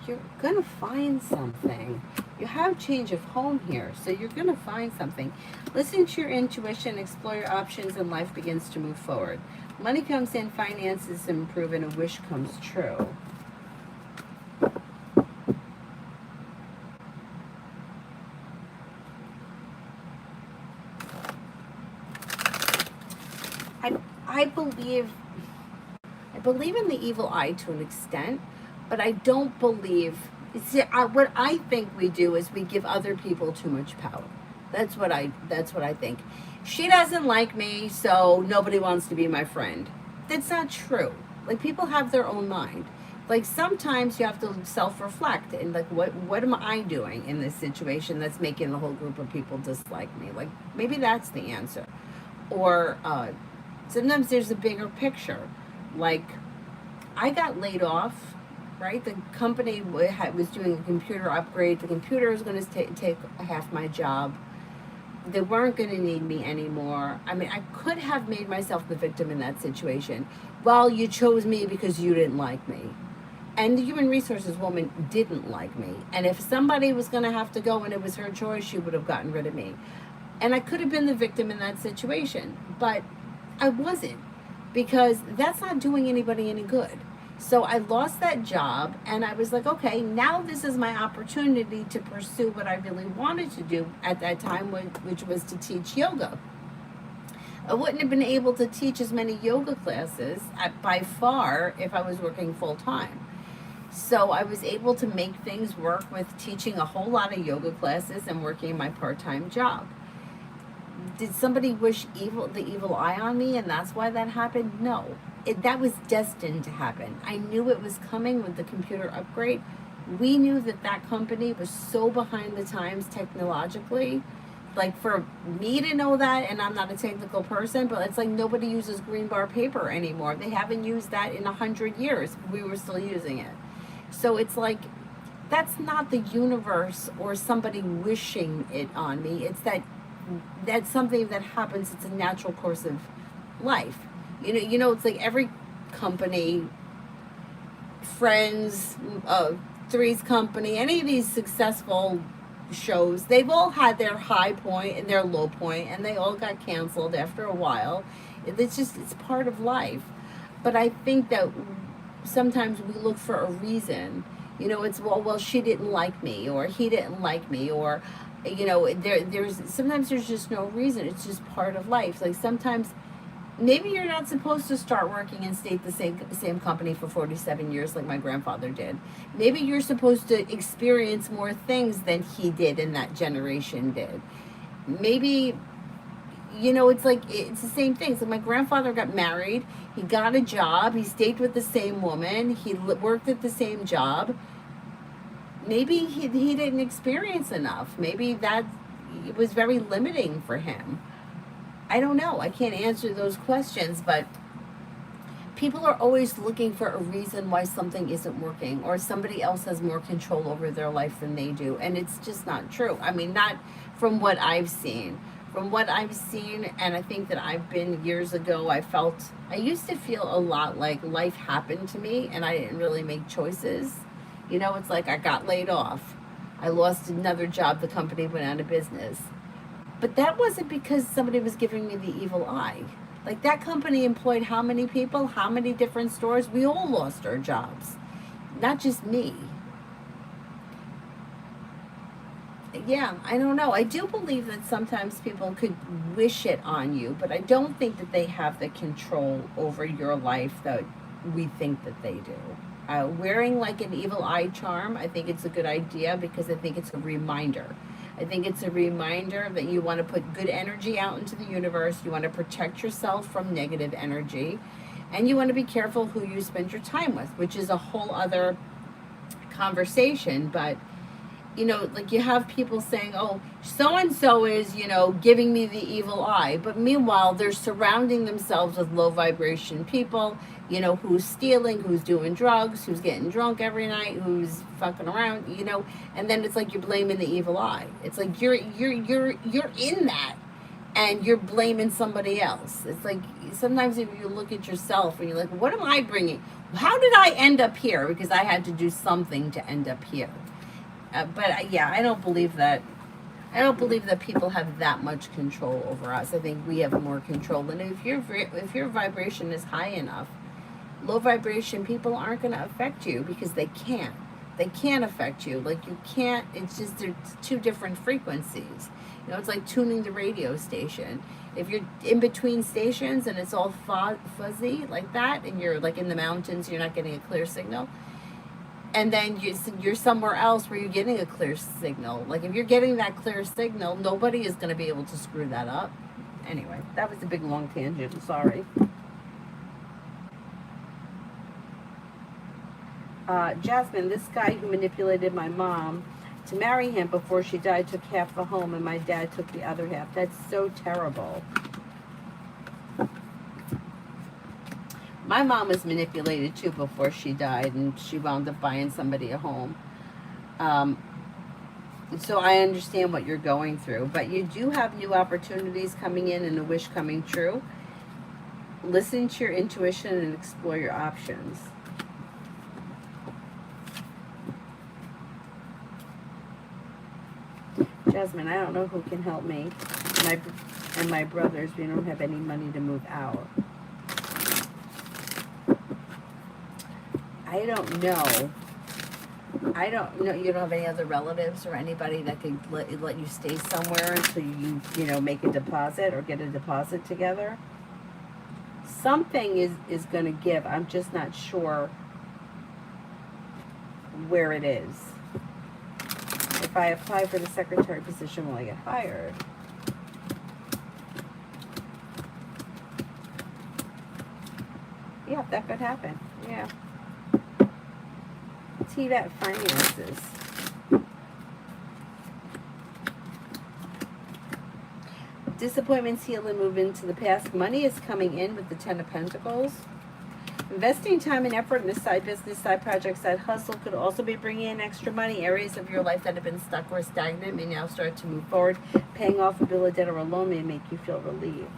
You're going to find something. You have change of home here, so you're going to find something. Listen to your intuition, explore your options, and life begins to move forward. Money comes in, finances improve, and a wish comes true. I believe in the evil eye to an extent, but I don't believe. See, what I think we do is we give other people too much power. That's what I think. She doesn't like me, so nobody wants to be my friend. That's not true. People have their own mind. Sometimes you have to self-reflect and what am I doing in this situation that's making the whole group of people dislike me? Maybe that's the answer. Or sometimes there's a bigger picture. I got laid off, right? The company was doing a computer upgrade. The computer was going to take half my job. They weren't going to need me anymore. I mean, I could have made myself the victim in that situation. Well, you chose me because you didn't like me. And the human resources woman didn't like me. And if somebody was going to have to go and it was her choice, she would have gotten rid of me. And I could have been the victim in that situation. But I wasn't. Because that's not doing anybody any good. So I lost that job, and I was like, okay, now this is my opportunity to pursue what I really wanted to do at that time, which was to teach yoga. I wouldn't have been able to teach as many yoga classes by far if I was working full time. So I was able to make things work with teaching a whole lot of yoga classes and working my part-time job. Did somebody wish the evil eye on me and that's why that happened? No. That was destined to happen. I knew it was coming with the computer upgrade. We knew that company was so behind the times technologically. Like, for me to know that, and I'm not a technical person, but it's like nobody uses green bar paper anymore. They haven't used that in 100 years. We were still using it. So it's like, that's not the universe or somebody wishing it on me. It's that's something that happens. It's a natural course of life. It's like every company, Friends, Three's Company, any of these successful shows, they've all had their high point and their low point, and they all got canceled after a while. It's part of life. But I think that sometimes we look for a reason. It's, well, she didn't like me, or he didn't like me, or sometimes there's just no reason. It's just part of life. Like, sometimes maybe you're not supposed to start working and stay at the same company for 47 years like my grandfather did. Maybe you're supposed to experience more things than he did and that generation did. Maybe, it's like, it's the same thing. So my grandfather got married, he got a job, he stayed with the same woman, he worked at the same job. Maybe he didn't experience enough. Maybe it was very limiting for him. I don't know. I can't answer those questions, but people are always looking for a reason why something isn't working, or somebody else has more control over their life than they do. And it's just not true. I mean, not from what I've seen. From what I've seen, and I think that I've been years ago, I used to feel a lot like life happened to me and I didn't really make choices. It's like I got laid off. I lost another job. The company went out of business. But that wasn't because somebody was giving me the evil eye. Like, that company employed how many people? How many different stores? We all lost our jobs. Not just me. Yeah, I don't know. I do believe that sometimes people could wish it on you, but I don't think that they have the control over your life that we think that they do. Wearing like an evil eye charm, I think it's a good idea because I think it's a reminder. I think it's a reminder that you want to put good energy out into the universe. You want to protect yourself from negative energy. And you want to be careful who you spend your time with, which is a whole other conversation. But, like, you have people saying, oh, so-and-so is, giving me the evil eye. But meanwhile, they're surrounding themselves with low vibration people, who's stealing, who's doing drugs, who's getting drunk every night, who's fucking around, and then it's like you're blaming the evil eye. It's like you're in that, and you're blaming somebody else. It's like sometimes if you look at yourself and you're like, what am I bringing? How did I end up here? Because I had to do something to end up here. Yeah, I don't believe that. I don't believe that people have that much control over us. I think we have more control. And if your vibration is high enough, low vibration people aren't going to affect you because they can't. They can't affect you. Like, you can't. It's just, they're two different frequencies. It's like tuning the radio station. If you're in between stations and it's all fuzzy like that, and you're like in the mountains, you're not getting a clear signal. And then you're somewhere else where you're getting a clear signal. Like, if you're getting that clear signal, nobody is going to be able to screw that up. Anyway, that was a big long tangent. Sorry. Jasmine, this guy who manipulated my mom to marry him before she died took half the home, and my dad took the other half. That's so terrible. My mom was manipulated too before she died, and she wound up buying somebody a home. So I understand what you're going through, but you do have new opportunities coming in and a wish coming true. Listen to your intuition and explore your options. Jasmine, I don't know who can help me. My brothers, we don't have any money to move out. I don't know. I don't know. You don't have any other relatives or anybody that could let you stay somewhere until you make a deposit or get a deposit together. Something is going to give. I'm just not sure where it is. If I apply for the secretary position, will I get hired? Yeah, that could happen. Yeah. TVET finances. Disappointments heal and move into the past. Money is coming in with the Ten of Pentacles. Investing time and effort in a side business, side project, side hustle could also be bringing in extra money. Areas of your life that have been stuck or stagnant may now start to move forward. Paying off a bill of debt or a loan may make you feel relieved.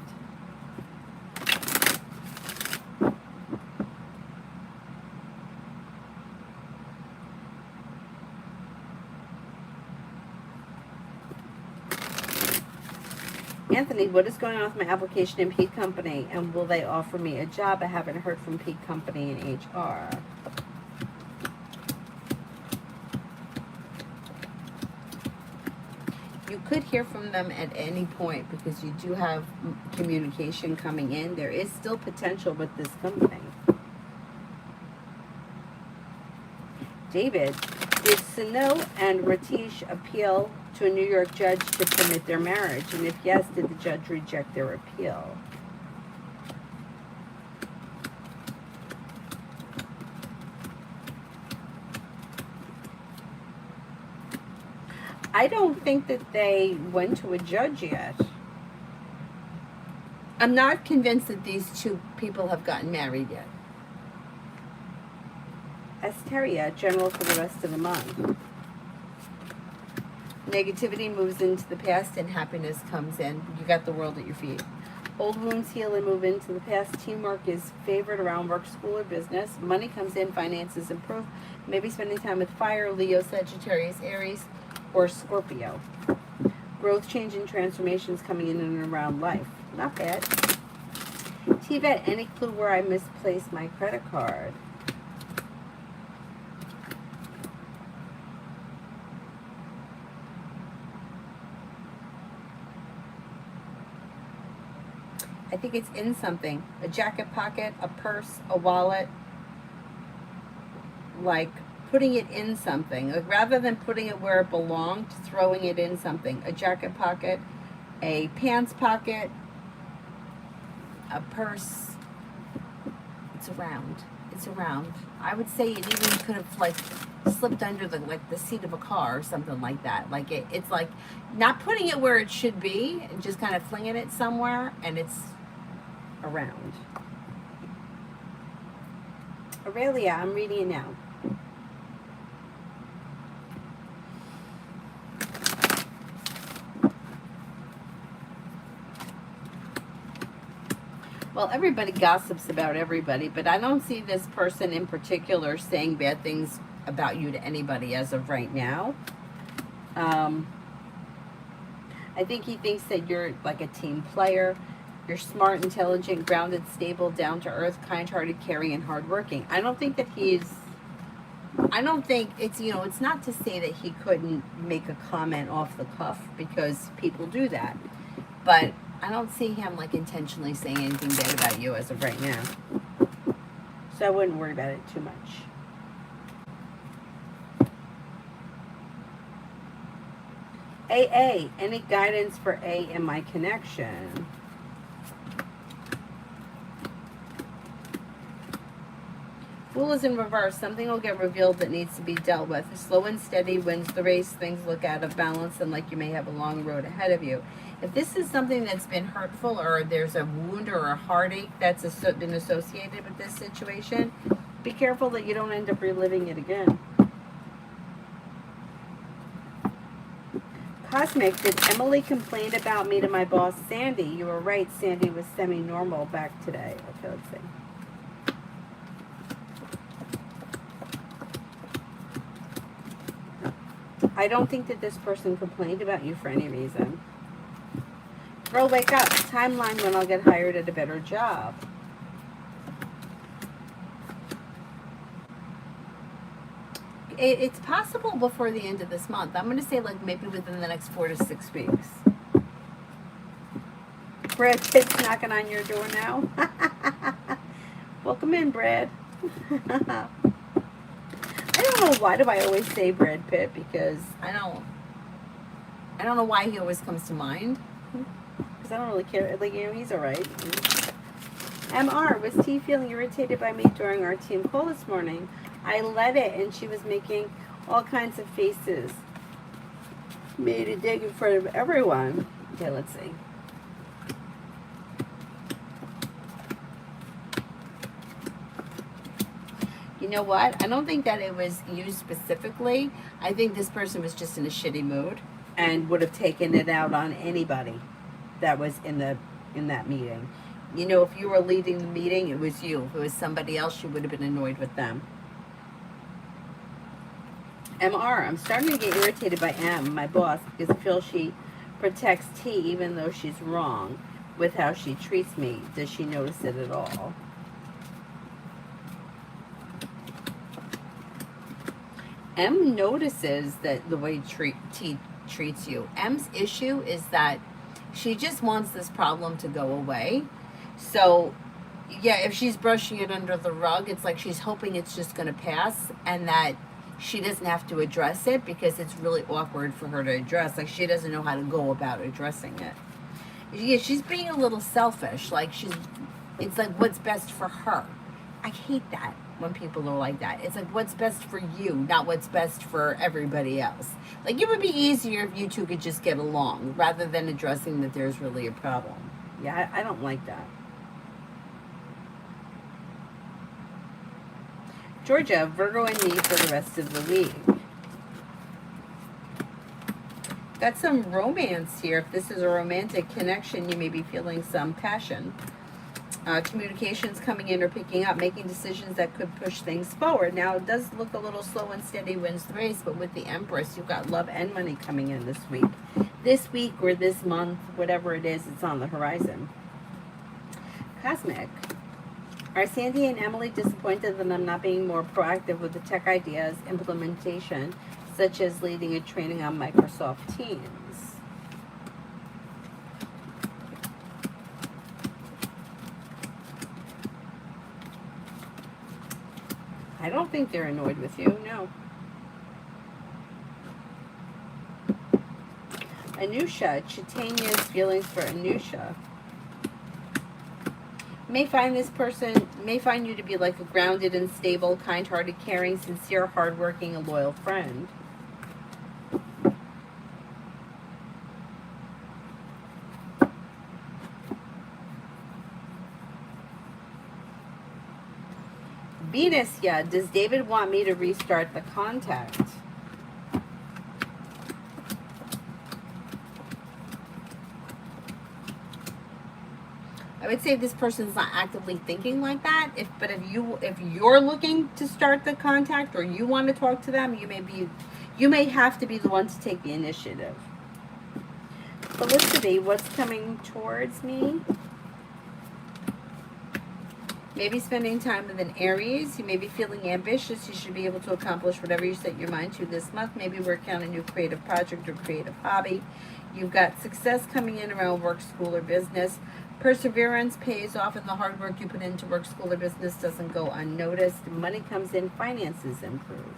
Anthony, what is going on with my application in Peak Company, and will they offer me a job? I haven't heard from Peak Company in HR. You could hear from them at any point because you do have communication coming in. There is still potential with this company. David, did Sano and Ratish appeal to a New York judge to permit their marriage? And if yes, did the judge reject their appeal? I don't think that they went to a judge yet. I'm not convinced that these two people have gotten married yet. Asteria, general for the rest of the month. Negativity moves into the past and happiness comes in. You got the world at your feet. Old wounds heal and move into the past. Teamwork is favored around work, school, or business. Money comes in, finances improve. Maybe spending time with fire, Leo, Sagittarius, Aries, or Scorpio. Growth, change, and transformations coming in and around life. Not bad. TVET, any clue where I misplaced my credit card? I think it's in something. A jacket pocket, a purse, a wallet. Like putting it in something. Like rather than putting it where it belonged, throwing it in something. A jacket pocket, a pants pocket, a purse. It's around. It's around. I would say it even could have like slipped under the seat of a car or something like that. Like it's like not putting it where it should be and just kind of flinging it somewhere, and it's around. Aurelia, I'm reading it now. Well, everybody gossips about everybody, but I don't see this person in particular saying bad things about you to anybody as of right now. I think he thinks that you're like a team player. You're smart, intelligent, grounded, stable, down-to-earth, kind-hearted, caring, and hardworking. I don't think it's, it's not to say that he couldn't make a comment off the cuff, because people do that. But I don't see him like intentionally saying anything bad about you as of right now. So I wouldn't worry about it too much. AA, any guidance for A in my connection? Fool is in reverse. Something will get revealed that needs to be dealt with. Slow and steady wins the race. Things look out of balance and like you may have a long road ahead of you. If this is something that's been hurtful, or there's a wound or a heartache that's been associated with this situation, be careful that you don't end up reliving it again. Cosmic, did Emily complain about me to my boss, Sandy? You were right. Sandy was semi-normal back today. Okay, let's see. I don't think that this person complained about you for any reason. Girl, wake up. Timeline when I'll get hired at a better job. it's possible before the end of this month. I'm going to say like maybe within the next 4 to 6 weeks. Brad Pitt's knocking on your door now. Welcome in, Brad. I don't know why do I always say Brad Pitt, because I don't know why he always comes to mind. Because I don't really care. Like, you know, he's all right. MR, was T feeling irritated by me during our team call this morning? I let it, and she was making all kinds of faces. Made a dig in front of everyone. Okay, let's see. You know what? I don't think that it was you specifically. I think this person was just in a shitty mood and would have taken it out on anybody that was in that meeting. You know, if you were leading the meeting, it was you. If it was somebody else, you would have been annoyed with them. MR, I'm starting to get irritated by M, my boss, because I feel she protects T even though she's wrong with how she treats me. Does she notice it at all? M notices that the way T treats you. M's issue is that she just wants this problem to go away. So, yeah, if she's brushing it under the rug, it's like she's hoping it's just going to pass and that she doesn't have to address it because it's really awkward for her to address. Like, she doesn't know how to go about addressing it. Yeah, she's being a little selfish. Like, it's like what's best for her. I hate that when people are like that. It's like what's best for you, not what's best for everybody else. Like, it would be easier if you two could just get along rather than addressing that there's really a problem. Yeah, I don't like that. Georgia, Virgo and me for the rest of the week. Got some romance here. If this is a romantic connection, you may be feeling some passion. Communications coming in or picking up, making decisions that could push things forward. Now, it does look a little slow and steady wins the race, but with the Empress, you've got love and money coming in this week. This week or this month, whatever it is, it's on the horizon. Cosmic. Are Sandy and Emily disappointed that I'm not being more proactive with the tech ideas implementation, such as leading a training on Microsoft Teams? I don't think they're annoyed with you, no. Anusha, Chitania's feelings for Anusha. May find you to be like a grounded and stable, kind-hearted, caring, sincere, hardworking, and loyal friend. Venus, yeah. Does David want me to restart the contact? I would say this person's not actively thinking like that. But if you're looking to start the contact or you want to talk to them, you may have to be the one to take the initiative. Felicity, what's coming towards me? Maybe spending time with an Aries. You may be feeling ambitious. You should be able to accomplish whatever you set your mind to this month. Maybe working on a new creative project or creative hobby. You've got success coming in around work, school, or business. Perseverance pays off, and the hard work you put into work, school, or business doesn't go unnoticed. Money comes in, finances improve.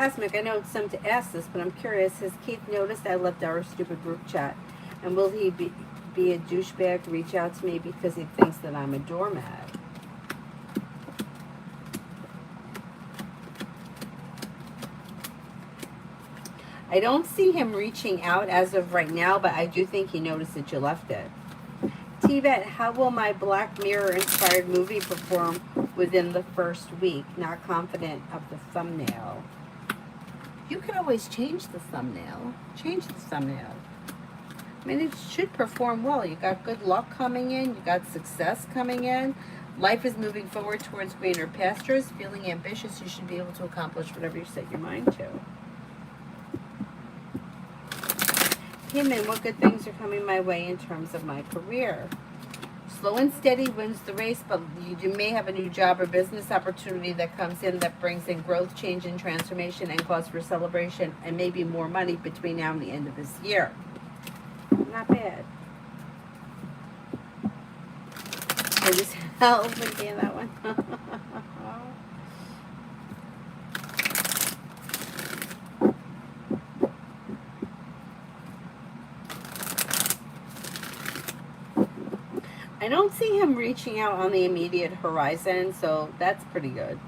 Cosmic, I know it's some to ask this, but I'm curious. Has Keith noticed I left our stupid group chat? And will he be a douchebag, reach out to me because he thinks that I'm a doormat? I don't see him reaching out as of right now, but I do think he noticed that you left it. T-Vet, how will my Black Mirror inspired movie perform within the first week? Not confident of the thumbnail. You could always change the thumbnail. Change the thumbnail. I mean, it should perform well. You got good luck coming in. You got success coming in. Life is moving forward towards greener pastures. Feeling ambitious, you should be able to accomplish whatever you set your mind to. Human, what good things are coming my way in terms of my career? Slow and steady wins the race, but you may have a new job or business opportunity that comes in that brings in growth, change, and transformation and cause for celebration and maybe more money between now and the end of this year. Not bad. I just help again that one. I don't see him reaching out on the immediate horizon, so that's pretty good.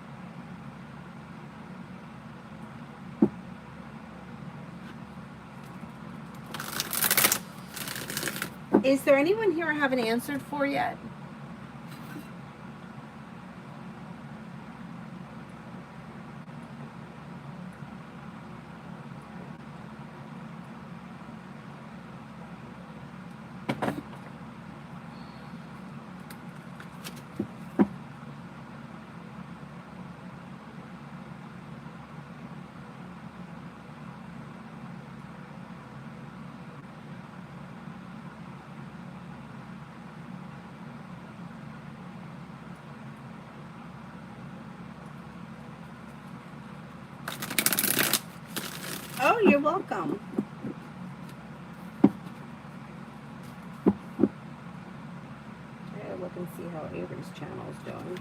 Is there anyone here I haven't answered for yet? Oh, you're welcome. I gotta look and see how Avery's channel is doing.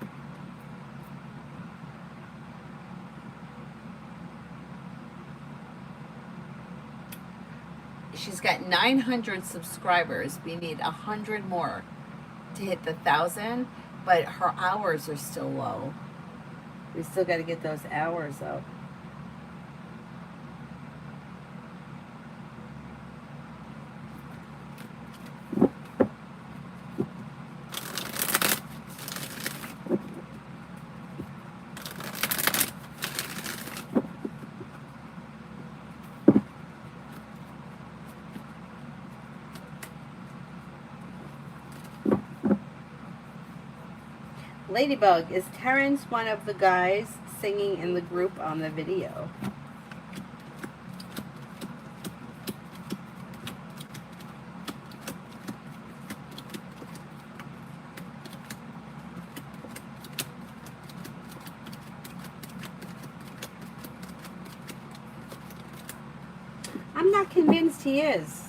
She's got 900 subscribers. We need 100 more to hit the 1,000, but her hours are still low. We still got to get those hours up. Ladybug, is Terrence one of the guys singing in the group on the video? I'm not convinced he is.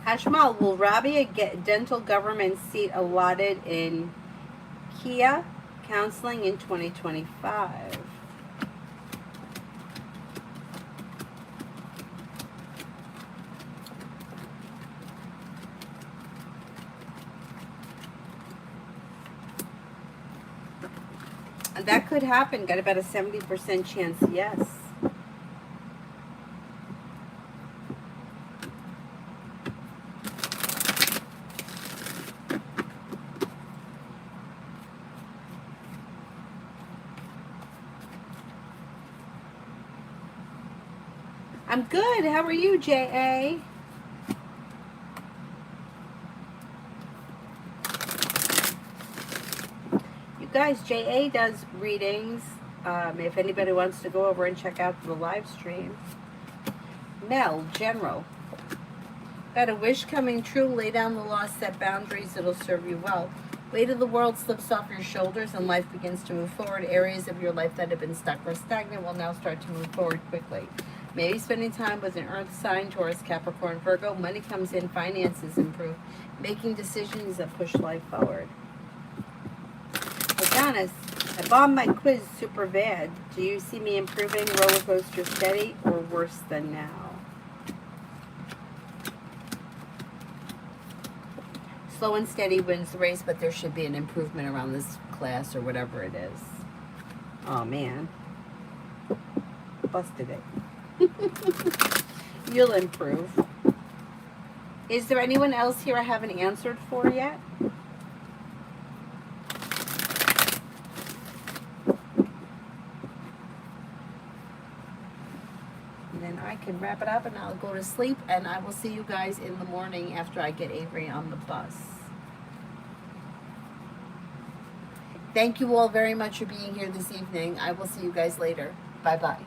Hashmal, will Rabia get dental government seat allotted in Kia counseling in 2025? That could happen. Got about a 70% chance, yes. I'm good. How are you, J.A.? You guys, J.A. does readings. If anybody wants to go over and check out the live stream. Mel, General. Got a wish coming true. Lay down the law, set boundaries. It'll serve you well. Weight of the world slips off your shoulders and life begins to move forward. Areas of your life that have been stuck or stagnant will now start to move forward quickly. Maybe spending time with an earth sign, Taurus, Capricorn, Virgo. Money comes in, finances improve. Making decisions that push life forward. Adonis, I bombed my quiz super bad. Do you see me improving, roller coaster steady, or worse than now? Slow and steady wins the race, but there should be an improvement around this class or whatever it is. Oh man. Busted it. You'll improve. Is there anyone else here I haven't answered for yet? And then I can wrap it up and I'll go to sleep, and I will see you guys in the morning after I get Avery on the bus. Thank you all very much for being here this evening. I will see you guys later. Bye-bye.